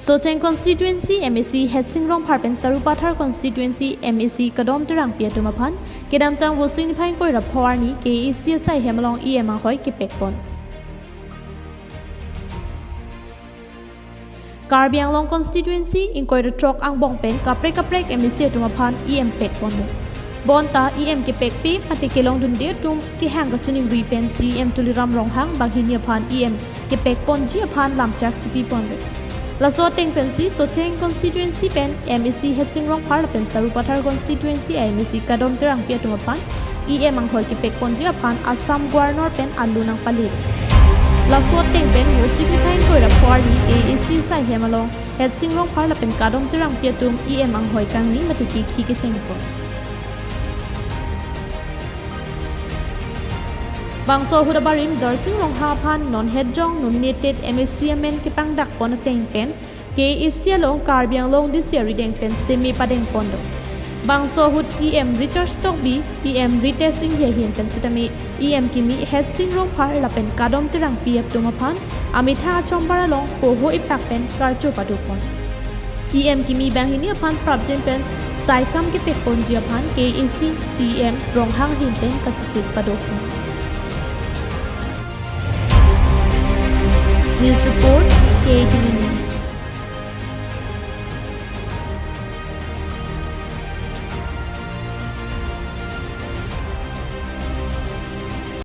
Kecheng constituency MEC Kecheng Rongphar pen Sarupathar constituency MEC Kadom Terangpi Atum Phan Kadam tang vosing phain koi Rongphar ni KEC sai hemalong Anghoi ke pekpon Karbi Anglong constituency in koi trok ang bong pen kaprek MEC Atum Phan pekpon Bonta ke pekpi mati kelong dun dia tum ki hang ka chuning repen CM tuliram ronghang baghinia Phan ke pekpon ji Phan lamchak chipi pon Laso Teng Pensi, Kecheng constituency pen, MEC Kecheng Rongphar pen Sarupathar constituency, MEC Kadom Terangpi Atum Phan, Anghoi ke pekpon ji Phan Assam Governor pen alu nang palit. Laso Teng pen mo signifying koi Rongphar ni KEC sai hemalong, Kecheng Rongphar pen Kadom Terangpi Atum, Anghoi Kangni matiki ki Kecheng pon. Bangso Hudabarim Darsing Rongphar Phan non-headjong nominated MECMN ke pangdak pon teng pen KEC long Karbiang long this year deng pen semi padeng pondo. Bangso Hud Richard Stockby retesting yehin pen sitami kimi Kecheng Rongphar la pen Kadom Terangpi Atum Phan amitha chombara long poho ipak pen karcho padupon. kimi bangini Phan prabjen pen saikam ke pekpon ji Phan KEC CM Ronghang hin pen kachusik padupon. News report, KTV